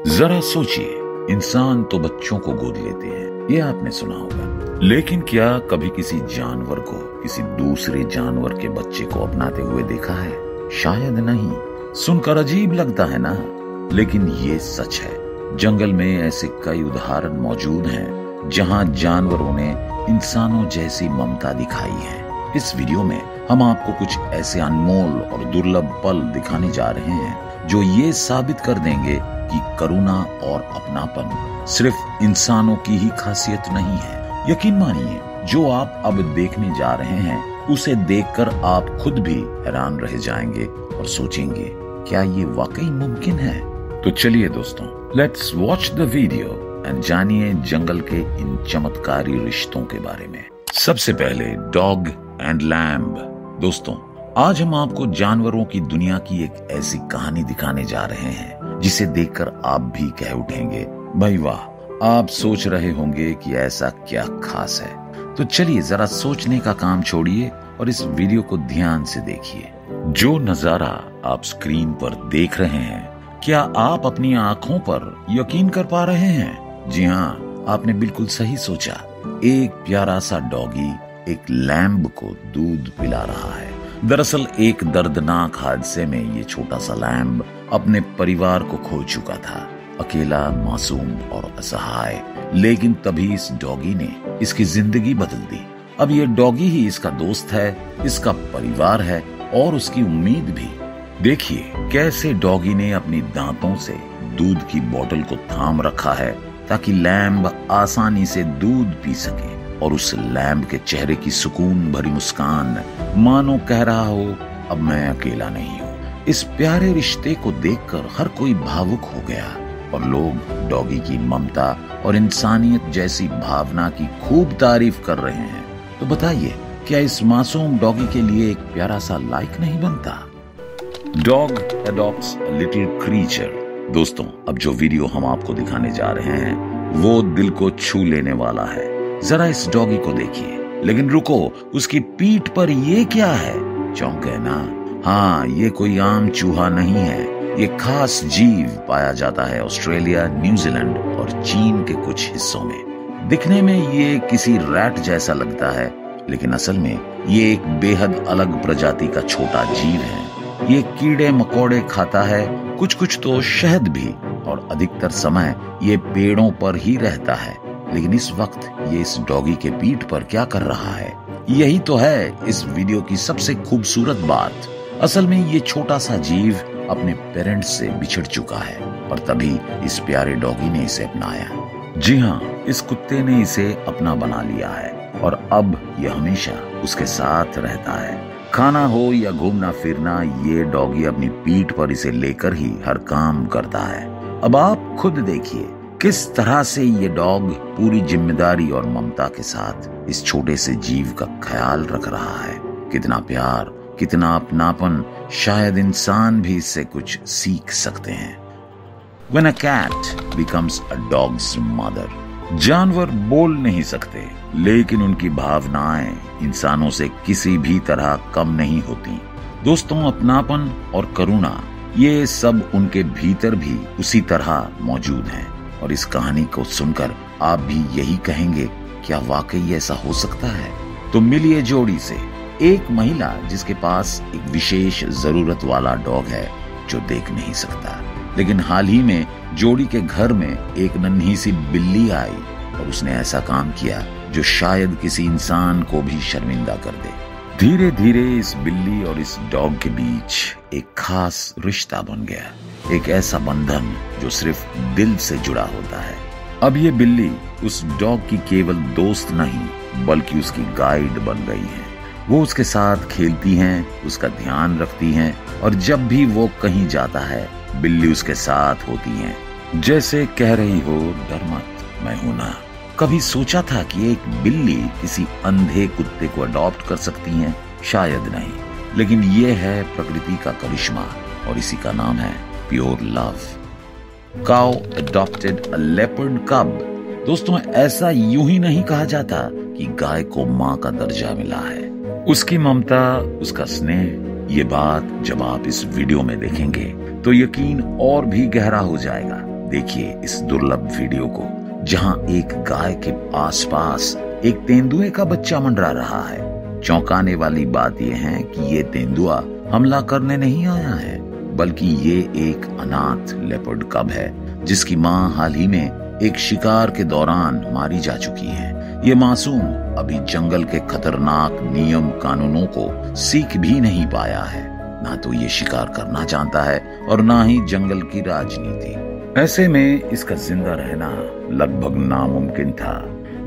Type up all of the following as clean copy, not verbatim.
जरा सोचिए, इंसान तो बच्चों को गोद लेते हैं, ये आपने सुना होगा, लेकिन क्या कभी किसी जानवर को किसी दूसरे जानवर के बच्चे को अपनाते हुए देखा है? शायद नहीं। सुनकर अजीब लगता है ना, लेकिन ये सच है। जंगल में ऐसे कई उदाहरण मौजूद हैं जहां जानवरों ने इंसानों जैसी ममता दिखाई है। इस वीडियो में हम आपको कुछ ऐसे अनमोल और दुर्लभ पल दिखाने जा रहे हैं जो ये साबित कर देंगे कि करुणा और अपनापन सिर्फ इंसानों की ही खासियत नहीं है। यकीन मानिए, जो आप अब देखने जा रहे हैं उसे देखकर आप खुद भी हैरान रह जाएंगे और सोचेंगे, क्या ये वाकई मुमकिन है? तो चलिए दोस्तों, let's watch the video and जानिए जंगल के इन चमत्कारी रिश्तों के बारे में। सबसे पहले डॉग एंड लैम्ब। दोस्तों, आज हम आपको जानवरों की दुनिया की एक ऐसी कहानी दिखाने जा रहे हैं जिसे देखकर आप भी कह उठेंगे, भाई वाह। आप सोच रहे होंगे कि ऐसा क्या खास है। तो चलिए जरा सोचने का काम छोड़िए और इस वीडियो को ध्यान से देखिए। जो नजारा आप स्क्रीन पर देख रहे हैं, क्या आप अपनी आंखों पर यकीन कर पा रहे हैं? जी हाँ, आपने बिल्कुल सही सोचा। एक प्यारा सा डॉगी एक लैम्ब को दूध पिला रहा है। दरअसल एक दर्दनाक हादसे में ये छोटा सा लैम्ब अपने परिवार को खो चुका था, अकेला, मासूम और असहाय। लेकिन तभी इस डॉगी ने इसकी जिंदगी बदल दी। अब ये डॉगी ही इसका दोस्त है, इसका परिवार है और उसकी उम्मीद भी। देखिए कैसे डॉगी ने अपनी दांतों से दूध की बोतल को थाम रखा है ताकि लैम्ब आसानी से दूध पी सके। और उस लैम्ब के चेहरे की सुकून भरी मुस्कान मानो कह रहा हो, अब मैं अकेला नहीं हूँ। इस प्यारे रिश्ते को देखकर हर कोई भावुक हो गया और लोग डॉगी की ममता और इंसानियत जैसी भावना की खूब तारीफ कर रहे हैं। तो बताइए, क्या इस मासूम डॉगी के लिए एक प्यारा सा लाइक नहीं बनता? Dog adopts a little creature. दोस्तों, अब जो वीडियो हम आपको दिखाने जा रहे हैं वो दिल को छू लेने वाला है। जरा इस डॉगी को देखिए। लेकिन रुको, उसकी पीठ पर ये क्या है? चौंके ना? हाँ, ये कोई आम चूहा नहीं है। ये खास जीव पाया जाता है ऑस्ट्रेलिया, न्यूजीलैंड और चीन के कुछ हिस्सों में। दिखने में ये किसी रैट जैसा लगता है, लेकिन असल में ये एक बेहद अलग प्रजाति का छोटा जीव है। ये कीड़े मकोड़े खाता है, कुछ तो शहद भी, और अधिकतर समय ये पेड़ों पर ही रहता है। लेकिन इस वक्त ये इस डॉगी के पीठ पर क्या कर रहा है? यही तो है इस वीडियो की सबसे खूबसूरत बात। असल में ये छोटा सा जीव अपने पेरेंट्स से बिछड़ चुका है, पर तभी इस प्यारे डॉगी ने इसे अपनाया। जी हाँ, इस कुत्ते ने इसे अपना बना लिया है और अब ये हमेशा उसके साथ रहता है। खाना हो या घूमना फिरना, ये डॉगी अपनी पीठ पर इसे लेकर ही हर काम करता है। अब आप खुद देखिए किस तरह से ये डॉग पूरी जिम्मेदारी और ममता के साथ इस छोटे से जीव का ख्याल रख रहा है। कितना प्यार, कितना अपनापन, शायद इंसान भी इससे कुछ सीख सकते हैं। When a cat becomes a dog's mother, जानवर बोल नहीं सकते, लेकिन उनकी भावनाएं इंसानों से किसी भी तरह कम नहीं होती। दोस्तों, अपनापन और करुणा, ये सब उनके भीतर भी उसी तरह मौजूद है। और इस कहानी को सुनकर आप भी यही कहेंगे, क्या वाकई ऐसा हो सकता है? तो मिलिए जोड़ी से, एक महिला जिसके पास एक विशेष जरूरत वाला डॉग है जो देख नहीं सकता। लेकिन हाल ही में जोड़ी के घर में एक नन्ही सी बिल्ली आई और उसने ऐसा काम किया जो शायद किसी इंसान को भी शर्मिंदा कर दे। धीरे धीरे इस बिल्ली और इस डॉग के बीच एक खास रिश्ता बन गया, एक ऐसा बंधन जो सिर्फ दिल से जुड़ा होता है। अब ये बिल्ली उस डॉग की केवल दोस्त नहीं, बल्कि उसकी गाइड बन गई है। वो उसके साथ खेलती हैं, उसका ध्यान रखती हैं और जब भी वो कहीं जाता है, बिल्ली उसके साथ होती है, जैसे कह रही हो, डर मत, मैं हूं ना। कभी सोचा था कि एक बिल्ली किसी अंधे कुत्ते को अडॉप्ट कर सकती है? शायद नहीं, लेकिन ये है प्रकृति का करिश्मा और इसी का नाम है pure love. Cow adopted a leopard कब। दोस्तों, ऐसा यूं ही नहीं कहा जाता कि गाय को माँ का दर्जा मिला है। उसकी ममता, उसका स्नेह, ये बात जब आप इस वीडियो में देखेंगे तो यकीन और भी गहरा हो जाएगा। देखिए इस दुर्लभ वीडियो को, जहां एक गाय के आसपास एक तेंदुए का बच्चा मंडरा रहा है। चौंकाने वाली बात यह है कि ये तेंदुआ हमला करने नहीं आया है, बल्कि ये एक अनाथ लेपर्ड कब है, जिसकी मां हाल ही में एक शिकार के दौरान मारी जा चुकी है। ये मासूम अभी जंगल के खतरनाक नियम कानूनों को सीख भी नहीं पाया है। ना तो ये शिकार करना जानता है और ना ही जंगल की राजनीति। ऐसे में इसका जिंदा रहना लगभग नामुमकिन था।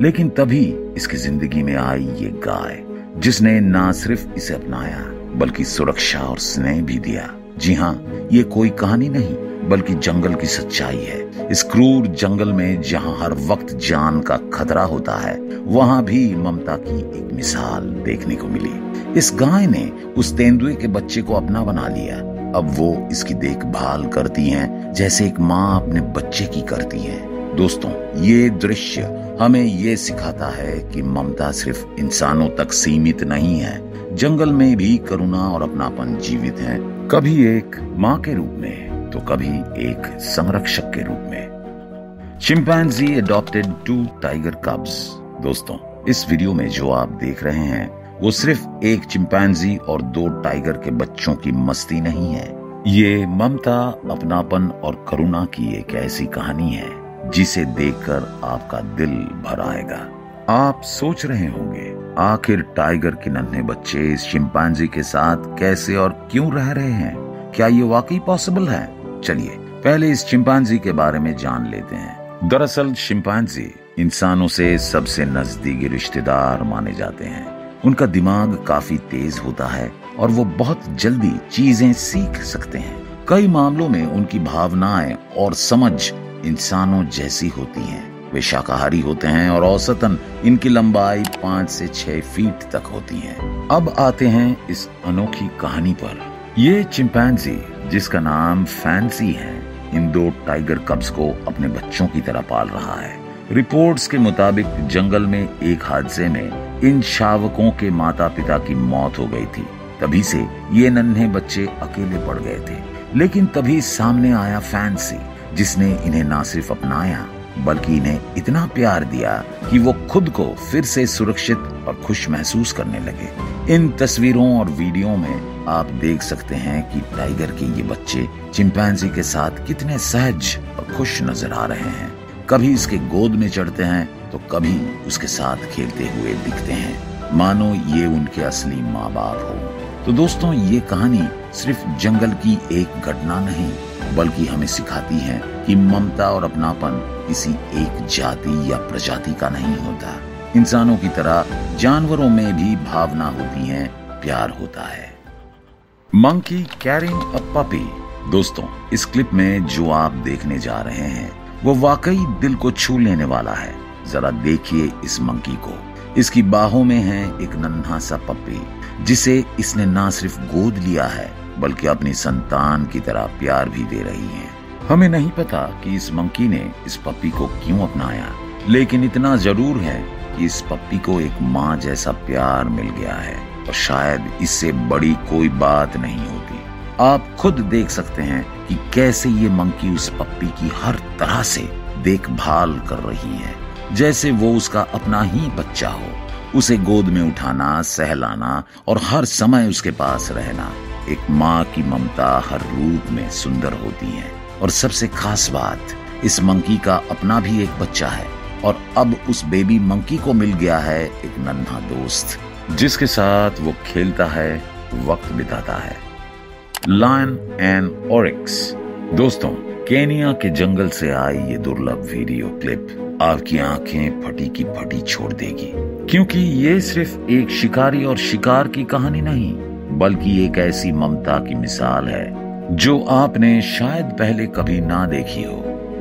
लेकिन तभी इसकी जिंदगी में आई ये गाय, जिसने ना सिर्फ इसे अपनाया बल्कि सुरक्षा और स्नेह भी दिया। जी हाँ, ये कोई कहानी नहीं बल्कि जंगल की सच्चाई है। इस क्रूर जंगल में जहाँ हर वक्त जान का खतरा होता है, वहाँ भी ममता की एक मिसाल देखने को मिली। इस गाय ने उस तेंदुए के बच्चे को अपना बना लिया। अब वो इसकी देखभाल करती हैं जैसे एक माँ अपने बच्चे की करती है। दोस्तों, ये दृश्य हमें ये सिखाता है कि ममता सिर्फ इंसानों तक सीमित नहीं है। जंगल में भी करुणा और अपनापन जीवित है, कभी एक माँ के रूप में तो कभी एक संरक्षक के रूप में। Chimpanzee adopted 2 tiger कब्स। दोस्तों, इस वीडियो में जो आप देख रहे हैं वो सिर्फ एक चिंपैंजी और 2 टाइगर के बच्चों की मस्ती नहीं है। ये ममता, अपनापन और करुणा की एक ऐसी कहानी है जिसे देखकर आपका दिल भर आएगा। आप सोच रहे होंगे, आखिर टाइगर के नन्हे बच्चे इस चिंपैंजी के साथ कैसे और क्यों रह रहे हैं? क्या ये वाकई पॉसिबल है? चलिए पहले इस चिंपैंजी के बारे में जान लेते हैं। दरअसल चिंपैंजी इंसानों से सबसे नजदीकी रिश्तेदार माने जाते हैं। उनका दिमाग काफी तेज होता है और वो बहुत जल्दी चीजें सीख सकते हैं। कई मामलों में उनकी भावनाएं और समझ इंसानों जैसी होती हैं। वे शाकाहारी होते हैं और औसतन इनकी लंबाई 5 से 6 फीट तक होती है। अब आते हैं इस अनोखी कहानी पर। ये चिंपैंजी, जिसका नाम फैंसी है, इन 2 टाइगर कब्स को अपने बच्चों की तरह पाल रहा है। रिपोर्ट्स के मुताबिक जंगल में एक हादसे में इन शावकों के माता पिता की मौत हो गई थी। तभी से ये नन्हे बच्चे अकेले पड़ गए थे। लेकिन तभी सामने आया फैंसी, जिसने इन्हें ना सिर्फ अपनाया बल्कि इन्हें इतना प्यार दिया कि वो खुद को फिर से सुरक्षित और खुश महसूस करने लगे। इन तस्वीरों और वीडियो में आप देख सकते हैं कि टाइगर के ये बच्चे चिंपैंजी के साथ कितने सहज और खुश नजर आ रहे हैं। कभी इसके गोद में चढ़ते हैं तो कभी उसके साथ खेलते हुए दिखते हैं, मानो ये उनके असली माँ बाप हो। तो दोस्तों, ये कहानी सिर्फ जंगल की एक घटना नहीं बल्कि हमें सिखाती है कि ममता और अपनापन किसी एक जाति या प्रजाति का नहीं होता। इंसानों की तरह जानवरों में भी भावना होती है, प्यार होता है। Monkey carrying a puppy. दोस्तों, इस क्लिप में जो आप देखने जा रहे हैं वो वाकई दिल को छू लेने वाला है। जरा देखिए इस मंकी को। इसकी बाहों में है एक नन्हा सा पप्पी, जिसे इसने ना सिर्फ गोद लिया है बल्कि अपनी संतान की तरह प्यार भी दे रही है। हमें नहीं पता कि इस मंकी ने इस पप्पी को क्यों अपनाया, लेकिन इतना जरूर है कि इस पप्पी को एक माँ जैसा प्यार मिल गया है और शायद इससे बड़ी कोई बात नहीं होती। आप खुद देख सकते हैं कि कैसे ये मंकी उस पप्पी की हर तरह से देखभाल कर रही है, जैसे वो उसका अपना ही बच्चा हो। उसे गोद में उठाना, सहलाना और हर समय उसके पास रहना। एक माँ की ममता हर रूप में सुंदर होती है। और सबसे खास बात, इस मंकी का अपना भी एक बच्चा है और अब उस बेबी मंकी को मिल गया है एक नन्हा दोस्त, जिसके साथ वो खेलता है, वक्त बिताता है। Lion and oryx. दोस्तों, केनिया के जंगल से आई ये दुर्लभ वीडियो क्लिप आपकी आंखें फटी की फटी छोड़ देगी, क्योंकि ये सिर्फ एक शिकारी और शिकार की कहानी नहीं बल्कि एक ऐसी ममता की मिसाल है जो आपने शायद पहले कभी ना देखी हो।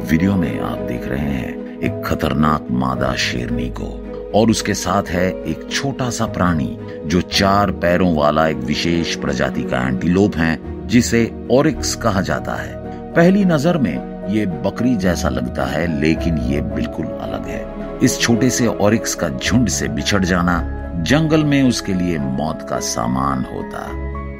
वीडियो में आप देख रहे हैं एक खतरनाक मादा शेरनी को और उसके साथ है एक छोटा सा प्राणी जो 4 पैरों वाला एक विशेष प्रजाति का एंटीलोप है, जिसे ओरिक्स कहा जाता है। पहली नजर में ये बकरी जैसा लगता है, लेकिन ये बिल्कुल अलग है। इस छोटे से ओरिक्स का झुंड से बिछड़ जाना जंगल में उसके लिए मौत का सामान होता।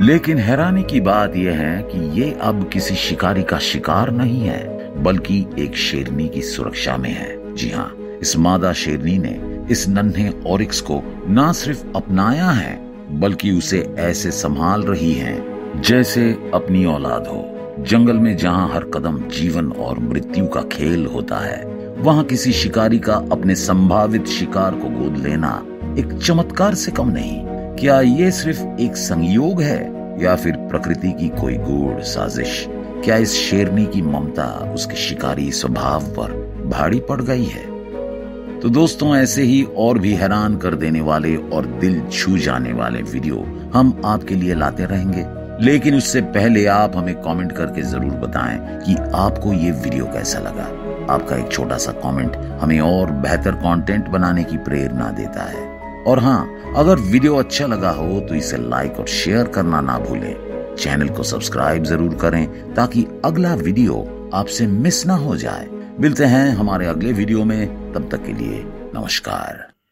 लेकिन हैरानी की बात यह है कि ये अब किसी शिकारी का शिकार नहीं है, बल्कि एक शेरनी की सुरक्षा में है। जी हाँ, इस मादा शेरनी ने इस नन्हे ऑरिक्स को न सिर्फ अपनाया है बल्कि उसे ऐसे संभाल रही है जैसे अपनी औलाद हो। जंगल में जहाँ हर कदम जीवन और मृत्यु का खेल होता है, वहाँ किसी शिकारी का अपने संभावित शिकार को गोद लेना एक चमत्कार से कम नहीं। क्या ये सिर्फ एक संयोग है या फिर प्रकृति की कोई गूढ़ साजिश? क्या इस शेरनी की ममता उसके शिकारी स्वभाव पर भारी पड़ गई है? तो दोस्तों, ऐसे ही और भी हैरान कर देने वाले और दिल छू जाने वाले वीडियो हम आपके लिए लाते रहेंगे। लेकिन उससे पहले आप हमें कमेंट करके जरूर बताएं कि आपको ये वीडियो कैसा लगा। आपका एक छोटा सा कमेंट हमें और बेहतर कंटेंट बनाने की प्रेरणा देता है। और हाँ, अगर वीडियो अच्छा लगा हो तो इसे लाइक और शेयर करना ना भूलें। चैनल को सब्सक्राइब जरूर करें ताकि अगला वीडियो आपसे मिस ना हो जाए। मिलते हैं हमारे अगले वीडियो में, तब तक के लिए नमस्कार।